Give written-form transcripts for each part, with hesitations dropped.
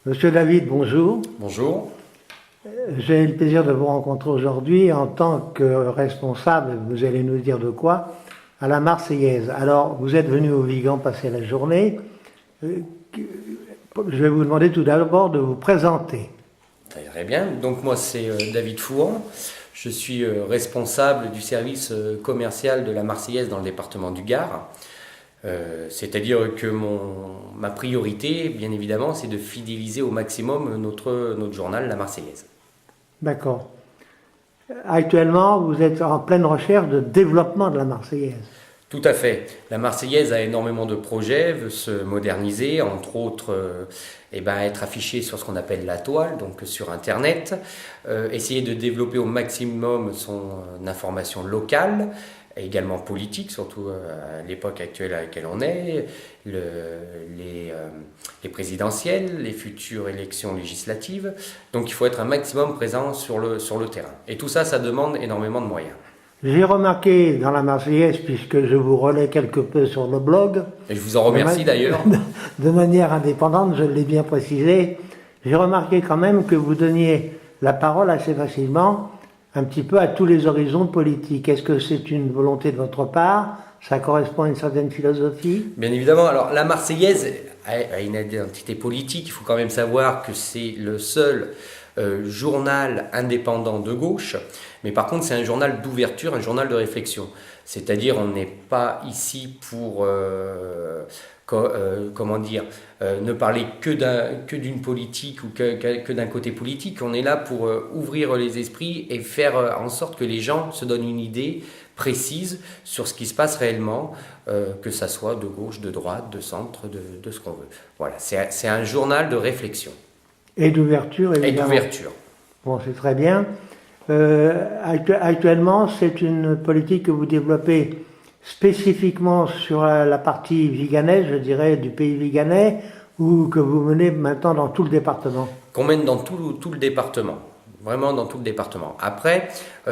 Monsieur David, bonjour. Bonjour. J'ai le plaisir de vous rencontrer aujourd'hui en tant que responsable, vous allez nous dire de quoi, à la Marseillaise. Alors, vous êtes venu au Vigan passer la journée. Je vais vous demander tout d'abord de vous présenter. Très bien. Donc moi c'est David Fouan. Je suis responsable du service commercial de la Marseillaise dans le département du Gard. C'est-à-dire que ma priorité, bien évidemment, c'est de fidéliser au maximum notre journal, la Marseillaise. D'accord. Actuellement, vous êtes en pleine recherche de développement de la Marseillaise. Tout à fait. La Marseillaise a énormément de projets, veut se moderniser, entre autres être affichée sur ce qu'on appelle la toile, donc sur Internet, essayer de développer au maximum son information locale, et également politique, surtout à l'époque actuelle à laquelle on est, les présidentielles, les futures élections législatives. Donc il faut être un maximum présent sur le terrain. Et tout ça, ça demande énormément de moyens. J'ai remarqué dans la Marseillaise, puisque je vous relais quelque peu sur le blog, et je vous en remercie d'ailleurs. De manière indépendante, je l'ai bien précisé, j'ai remarqué quand même que vous donniez la parole assez facilement un petit peu à tous les horizons politiques. Est-ce que c'est une volonté de votre part? Ça correspond à une certaine philosophie? Bien évidemment. Alors la Marseillaise a une identité politique. Il faut quand même savoir que c'est le seul journal indépendant de gauche, mais par contre c'est un journal d'ouverture, un journal de réflexion. C'est-à-dire on n'est pas ici pour ne parler que d'une politique ou que d'un côté politique. On est là pour ouvrir les esprits et faire en sorte que les gens se donnent une idée précise sur ce qui se passe réellement, que ça soit de gauche, de droite, de centre, de ce qu'on veut. Voilà, c'est un journal de réflexion. Et d'ouverture, évidemment. Et d'ouverture. Bon, c'est très bien. Actuellement, c'est une politique que vous développez spécifiquement sur la partie viganaise, je dirais, du pays viganais, ou que vous menez maintenant dans tout le département? Qu'on mène dans tout le département. Vraiment dans tout le département. Après,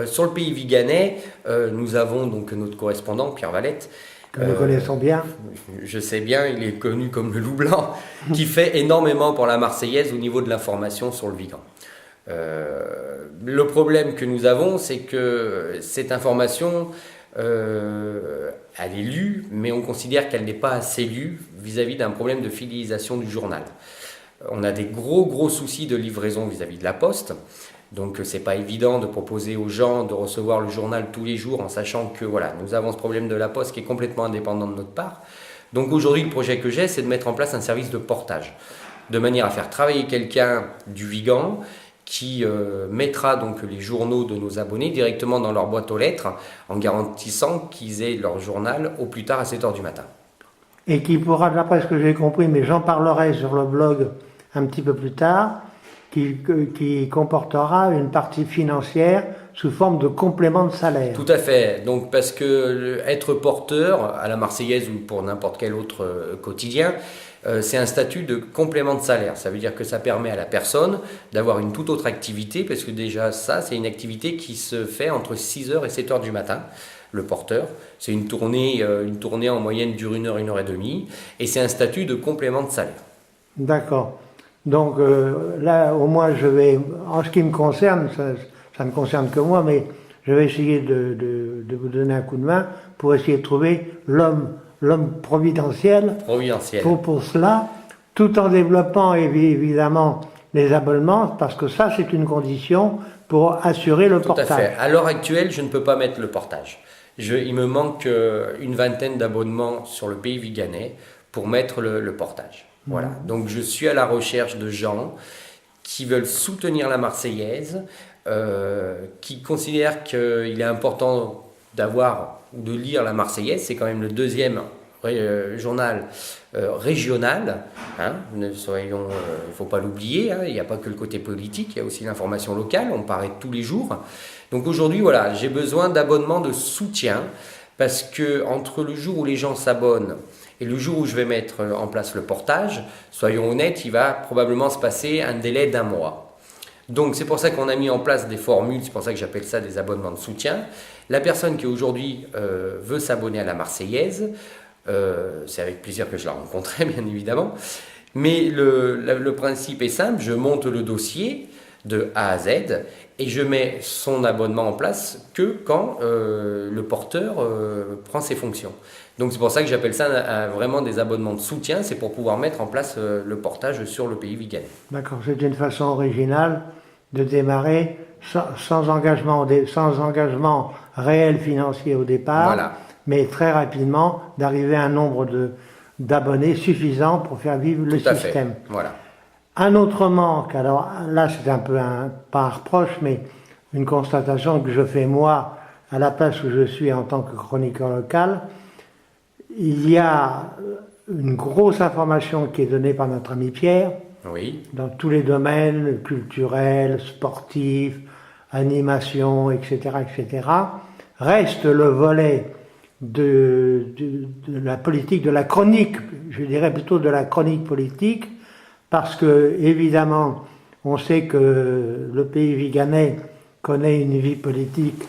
sur le pays viganais, nous avons donc notre correspondant, Pierre Valette. Que nous connaissons bien. Je sais bien, il est connu comme le loup blanc, qui fait énormément pour la Marseillaise au niveau de l'information sur le Vigan. Le problème que nous avons, c'est que cette information, elle est lue, mais on considère qu'elle n'est pas assez lue vis-à-vis d'un problème de fidélisation du journal. On a des gros soucis de livraison vis-à-vis de la Poste. Donc c'est pas évident de proposer aux gens de recevoir le journal tous les jours en sachant que voilà, nous avons ce problème de la Poste qui est complètement indépendant de notre part. Donc aujourd'hui le projet que j'ai, c'est de mettre en place un service de portage, de manière à faire travailler quelqu'un du Vigan qui mettra donc les journaux de nos abonnés directement dans leur boîte aux lettres en garantissant qu'ils aient leur journal au plus tard à 7h du matin. Et qui pourra, d'après ce que j'ai compris, mais j'en parlerai sur le blog un petit peu plus tard, qui comportera une partie financière sous forme de complément de salaire. Tout à fait. Donc parce que être porteur à la Marseillaise ou pour n'importe quel autre quotidien, c'est un statut de complément de salaire. Ça veut dire que ça permet à la personne d'avoir une toute autre activité, parce que déjà ça, c'est une activité qui se fait entre 6h et 7h du matin. Le porteur, c'est une tournée en moyenne dure 1h, 1h30, et c'est un statut de complément de salaire. D'accord. Donc là, au moins, je vais, en ce qui me concerne, ça ne concerne que moi, mais je vais essayer de vous donner un coup de main pour essayer de trouver l'homme providentiel. Pour cela, tout en développant évidemment les abonnements, parce que ça, c'est une condition pour assurer le portage. Tout à fait. À l'heure actuelle, je ne peux pas mettre le portage. Il me manque une vingtaine d'abonnements sur le pays viganais pour mettre le portage. Voilà. Donc je suis à la recherche de gens qui veulent soutenir la Marseillaise, qui considèrent qu'il est important d'avoir ou de lire la Marseillaise. C'est quand même le deuxième journal régional. Il ne faut pas l'oublier. Il n'y a pas que le côté politique, il y a aussi l'information locale. On paraît tous les jours. Donc aujourd'hui, voilà, j'ai besoin d'abonnements de soutien parce que entre le jour où les gens s'abonnent et le jour où je vais mettre en place le portage, soyons honnêtes, il va probablement se passer un délai d'1 mois. Donc c'est pour ça qu'on a mis en place des formules, c'est pour ça que j'appelle ça des abonnements de soutien. La personne qui aujourd'hui veut s'abonner à la Marseillaise, c'est avec plaisir que je la rencontrerai bien évidemment, Mais le principe est simple, je monte le dossier de A à Z et je mets son abonnement en place que quand le porteur prend ses fonctions. Donc c'est pour ça que j'appelle ça vraiment des abonnements de soutien, c'est pour pouvoir mettre en place le portage sur le pays Viganais. D'accord, c'est une façon originale de démarrer sans engagement réel financier au départ, Voilà. mais très rapidement d'arriver à un nombre d'abonnés suffisant pour faire vivre le Tout à fait. système. Voilà. Un autre manque, alors là c'est un peu pas un reproche, mais une constatation que je fais moi à la place où je suis en tant que chroniqueur local, il y a une grosse information qui est donnée par notre ami Pierre, Oui. dans tous les domaines culturels, sportifs, animation, etc., etc. Reste le volet de la politique, de la chronique, je dirais plutôt de la chronique politique, parce que évidemment, on sait que le pays viganais connaît une vie politique,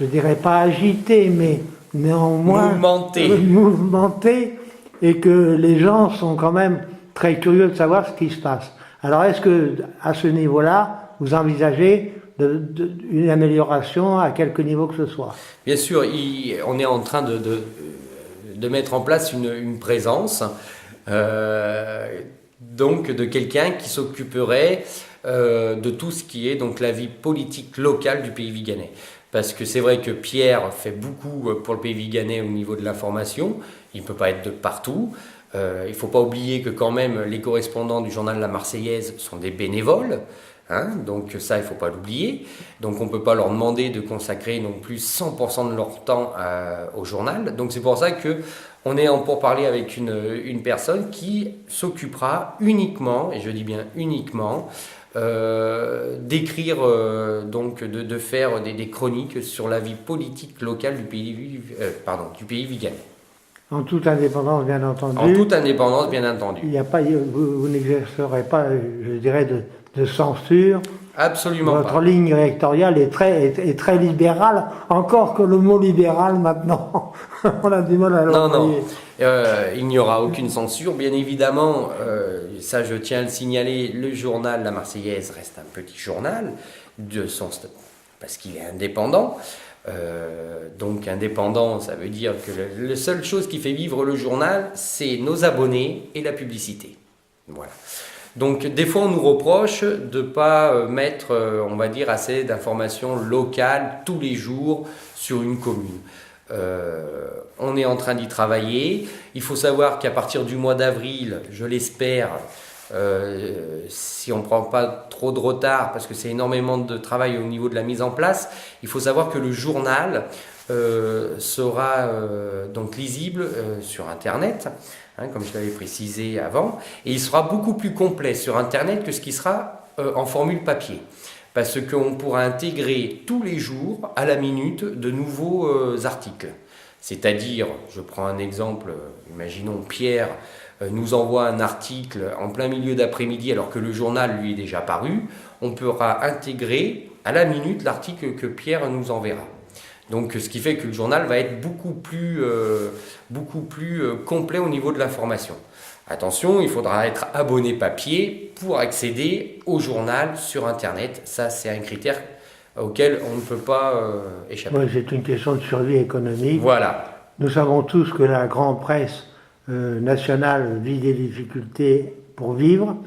je dirais pas agitée, mais néanmoins mouvementée, et que les gens sont quand même très curieux de savoir ce qui se passe. Alors est-ce que à ce niveau-là, vous envisagez une amélioration à quelque niveau que ce soit? Bien sûr, on est en train de mettre en place une présence, donc de quelqu'un qui s'occuperait de tout ce qui est donc la vie politique locale du pays viganais. Parce que c'est vrai que Pierre fait beaucoup pour le pays viganais au niveau de l'information, il ne peut pas être de partout. Il ne faut pas oublier que quand même les correspondants du journal La Marseillaise sont des bénévoles, hein, donc ça il ne faut pas l'oublier. Donc on ne peut pas leur demander de consacrer non plus 100% de leur temps au journal. Donc c'est pour ça qu'on est en pourparlers avec une personne qui s'occupera uniquement, et je dis bien uniquement, d'écrire, donc de faire des chroniques sur la vie politique locale du pays viganais. En toute indépendance, bien entendu. En toute indépendance, bien entendu. Il n'y a pas, vous n'exercerez pas, je dirais, de censure. Absolument Votre pas. ligne électorale est très libérale, encore que le mot libéral, maintenant, on a du mal à l'employer. Non. Il n'y aura aucune censure. Bien évidemment, ça je tiens à le signaler, le journal La Marseillaise reste un petit journal, parce qu'il est indépendant. Donc indépendant, ça veut dire que la seule chose qui fait vivre le journal, c'est nos abonnés et la publicité. Voilà. Donc des fois on nous reproche de ne pas mettre, on va dire, assez d'informations locales tous les jours sur une commune. On est en train d'y travailler. Il faut savoir qu'à partir du mois d'avril, je l'espère, si on ne prend pas trop de retard, parce que c'est énormément de travail au niveau de la mise en place, il faut savoir que le journal sera donc lisible sur Internet, hein, comme je l'avais précisé avant, et il sera beaucoup plus complet sur Internet que ce qui sera en formule papier. Parce qu'on pourra intégrer tous les jours, à la minute, de nouveaux articles. C'est-à-dire, je prends un exemple, imaginons Pierre nous envoie un article en plein milieu d'après-midi alors que le journal lui est déjà paru, on pourra intégrer à la minute l'article que Pierre nous enverra. Donc ce qui fait que le journal va être beaucoup plus complet au niveau de l'information. Attention, il faudra être abonné papier pour accéder au journal sur Internet. Ça, c'est un critère auquel on ne peut pas échapper. Oui, c'est une question de survie économique. Voilà. Nous savons tous que la grande presse nationale vit des difficultés pour vivre.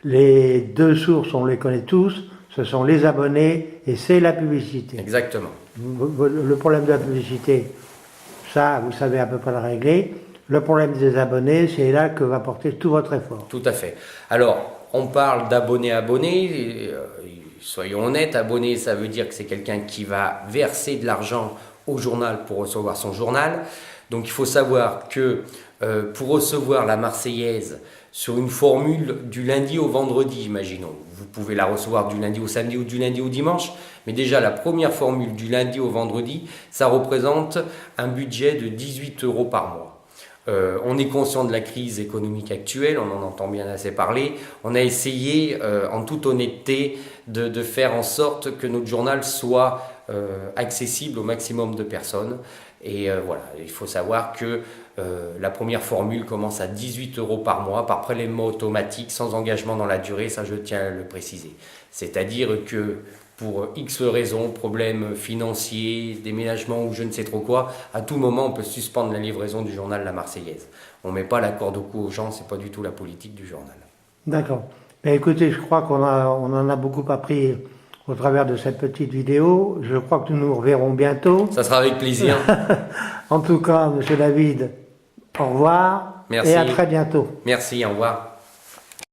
Les deux sources, on les connaît tous, ce sont les abonnés et c'est la publicité. Exactement. Le problème de la publicité, ça, vous savez à peu près le régler. Le problème des abonnés, c'est là que va porter tout votre effort. Tout à fait. Alors, on parle d'abonné-abonné. Soyons honnêtes, abonné, ça veut dire que c'est quelqu'un qui va verser de l'argent au journal pour recevoir son journal. Donc, il faut savoir que pour recevoir la Marseillaise sur une formule du lundi au vendredi, imaginons, vous pouvez la recevoir du lundi au samedi ou du lundi au dimanche, mais déjà la première formule du lundi au vendredi, ça représente un budget de 18 € par mois. On est conscient de la crise économique actuelle, on en entend bien assez parler. On a essayé, en toute honnêteté, de faire en sorte que notre journal soit accessible au maximum de personnes. Et voilà, il faut savoir que La première formule commence à 18 € par mois, par prélèvement automatique, sans engagement dans la durée, ça je tiens à le préciser. C'est-à-dire que pour X raisons, problèmes financiers, déménagement ou je ne sais trop quoi, à tout moment on peut suspendre la livraison du journal La Marseillaise. On ne met pas la corde au cou aux gens, c'est pas du tout la politique du journal. D'accord. Ben écoutez, je crois on en a beaucoup appris au travers de cette petite vidéo. Je crois que nous nous reverrons bientôt. Ça sera avec plaisir. En tout cas, Monsieur David, au revoir. Merci. Et à très bientôt. Merci, au revoir.